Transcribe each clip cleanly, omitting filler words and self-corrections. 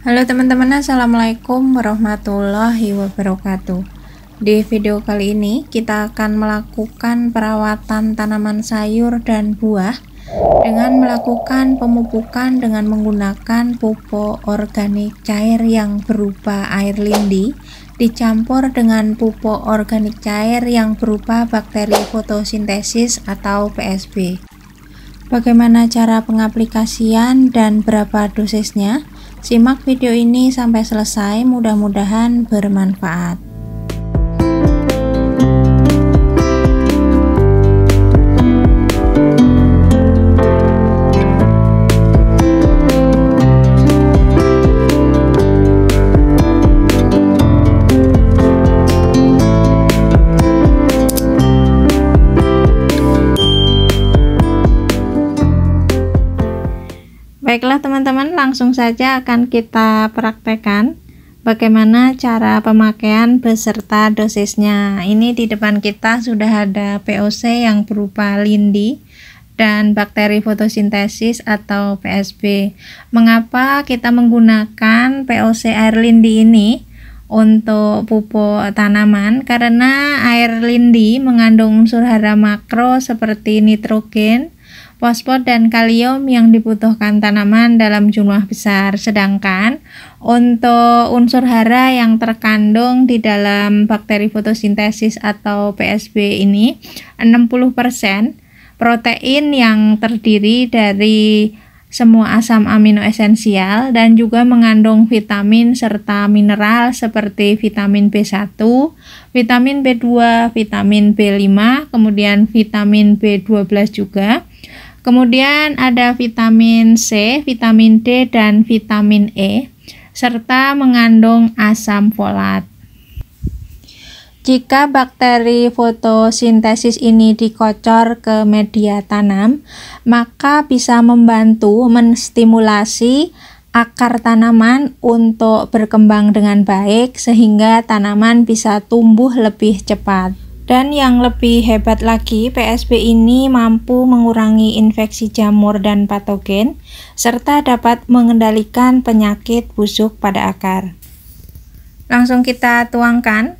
Halo teman-teman, assalamualaikum warahmatullahi wabarakatuh. Di video kali ini kita akan melakukan perawatan tanaman sayur dan buah dengan melakukan pemupukan dengan menggunakan pupuk organik cair yang berupa air lindi dicampur dengan pupuk organik cair yang berupa bakteri fotosintesis atau PSB. Bagaimana cara pengaplikasian dan berapa dosisnya? Simak video ini sampai selesai, mudah-mudahan bermanfaat. Baiklah teman-teman, langsung saja akan kita praktekkan bagaimana cara pemakaian beserta dosisnya. Ini di depan kita sudah ada POC yang berupa lindi dan bakteri fotosintesis atau PSB. Mengapa kita menggunakan POC air lindi ini untuk pupuk tanaman? Karena air lindi mengandung unsur hara makro seperti nitrogen, fosfor dan kalium yang dibutuhkan tanaman dalam jumlah besar. Sedangkan untuk unsur hara yang terkandung di dalam bakteri fotosintesis atau PSB ini 60% protein yang terdiri dari semua asam amino esensial dan juga mengandung vitamin serta mineral seperti vitamin B1, vitamin B2, vitamin B5, kemudian vitamin B12 juga. Kemudian ada vitamin C, vitamin D, dan vitamin E, serta mengandung asam folat. Jika bakteri fotosintesis ini dikocor ke media tanam, maka bisa membantu menstimulasi akar tanaman untuk berkembang dengan baik sehingga tanaman bisa tumbuh lebih cepat. Dan yang lebih hebat lagi, PSB ini mampu mengurangi infeksi jamur dan patogen, serta dapat mengendalikan penyakit busuk pada akar. Langsung kita tuangkan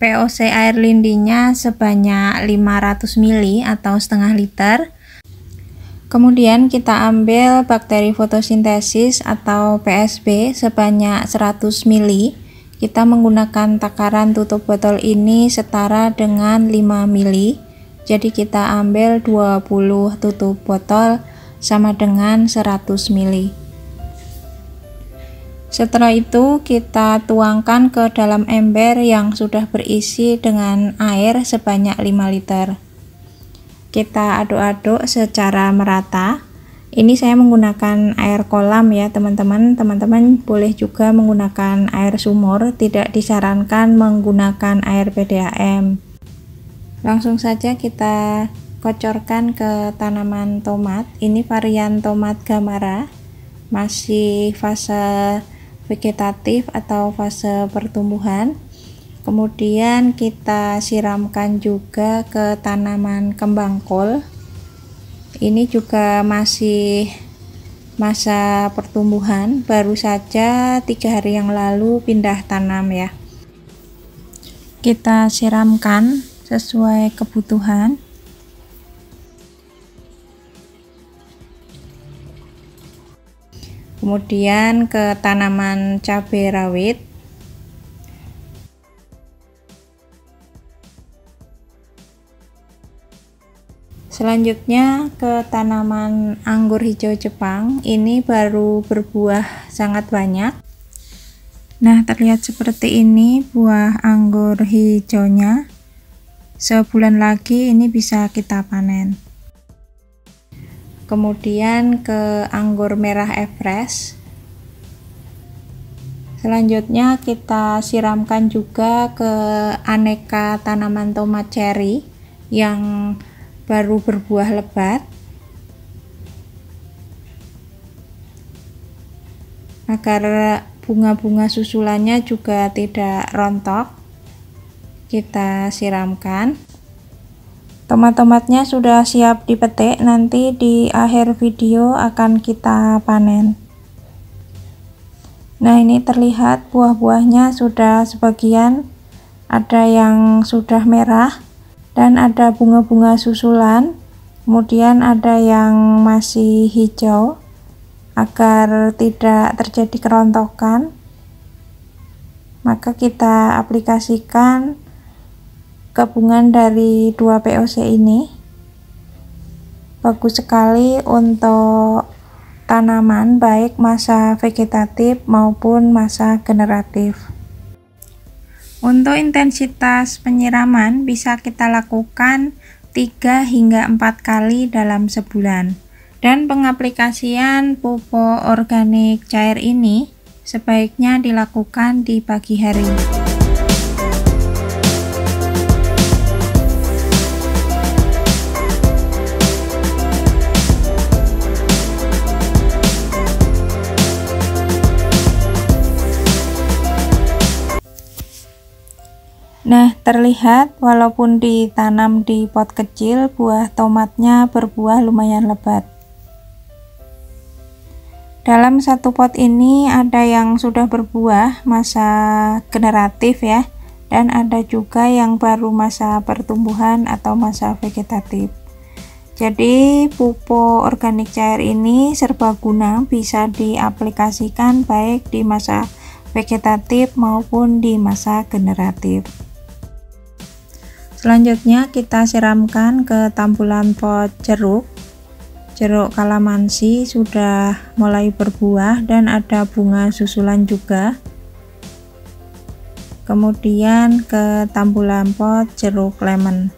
POC air lindinya sebanyak 500 ml atau setengah liter. Kemudian kita ambil bakteri fotosintesis atau PSB sebanyak 100 ml. Kita menggunakan takaran tutup botol ini setara dengan 5 ml. Jadi kita ambil 20 tutup botol sama dengan 100 ml. Setelah itu kita tuangkan ke dalam ember yang sudah berisi dengan air sebanyak 5 liter. Kita aduk-aduk secara merata. Ini saya menggunakan air kolam ya teman-teman. Teman-teman boleh juga menggunakan air sumur, tidak disarankan menggunakan air PDAM. Langsung saja kita kocorkan ke tanaman tomat. Ini varian tomat Gamara, masih fase vegetatif atau fase pertumbuhan. Kemudian kita siramkan juga ke tanaman kembang kol. Ini juga masih masa pertumbuhan, baru saja 3 hari yang lalu pindah tanam ya. Kita siramkan sesuai kebutuhan. Kemudian ke tanaman cabai rawit. Selanjutnya ke tanaman anggur hijau Jepang. Ini baru berbuah sangat banyak. Nah, terlihat seperti ini buah anggur hijaunya. Sebulan lagi ini bisa kita panen. Kemudian ke anggur merah Everest. Selanjutnya kita siramkan juga ke aneka tanaman tomat cherry yang baru berbuah lebat. Agar bunga-bunga susulannya juga tidak rontok, kita siramkan. Tomat-tomatnya sudah siap dipetik, nanti di akhir video akan kita panen. Nah, ini terlihat buah-buahnya sudah sebagian, ada yang sudah merah dan ada bunga-bunga susulan, kemudian ada yang masih hijau. Agar tidak terjadi kerontokan, maka kita aplikasikan gabungan dari 2 POC ini. Bagus sekali untuk tanaman baik masa vegetatif maupun masa generatif. Untuk intensitas penyiraman bisa kita lakukan 3 hingga 4 kali dalam sebulan. Dan pengaplikasian pupuk organik cair ini sebaiknya dilakukan di pagi hari. Nah, terlihat walaupun ditanam di pot kecil, buah tomatnya berbuah lumayan lebat. Dalam satu pot ini ada yang sudah berbuah masa generatif ya, dan ada juga yang baru masa pertumbuhan atau masa vegetatif. Jadi pupuk organik cair ini serbaguna, bisa diaplikasikan baik di masa vegetatif maupun di masa generatif. Selanjutnya kita siramkan ke tambulan pot jeruk. Jeruk kalamansi sudah mulai berbuah dan ada bunga susulan juga. Kemudian ke tambulan pot jeruk lemon.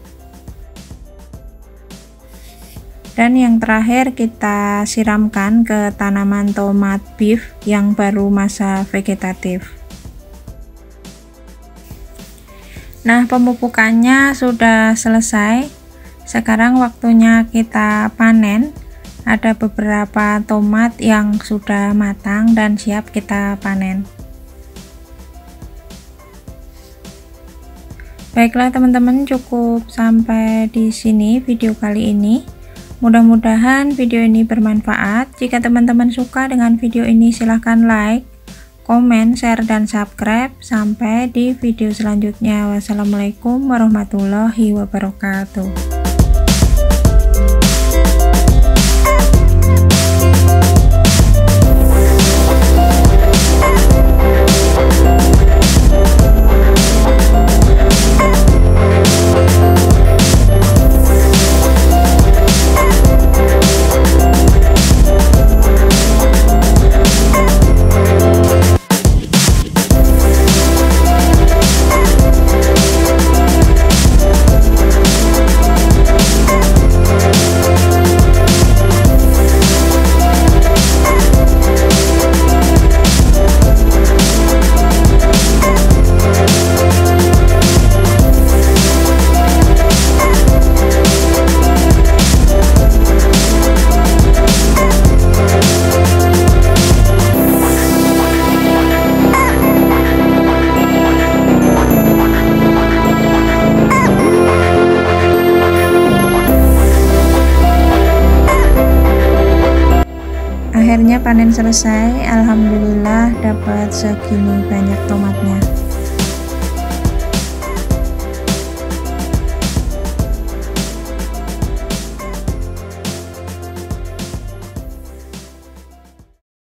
Dan yang terakhir kita siramkan ke tanaman tomat beef yang baru masa vegetatif. Nah, pemupukannya sudah selesai. Sekarang waktunya kita panen. Ada beberapa tomat yang sudah matang dan siap kita panen. Baiklah teman-teman, cukup sampai di sini video kali ini. Mudah-mudahan video ini bermanfaat. Jika teman-teman suka dengan video ini, silahkan like, komen, share, dan subscribe. Sampai di video selanjutnya. Wassalamualaikum warahmatullahi wabarakatuh. Akhirnya panen selesai, alhamdulillah dapat segini banyak tomatnya.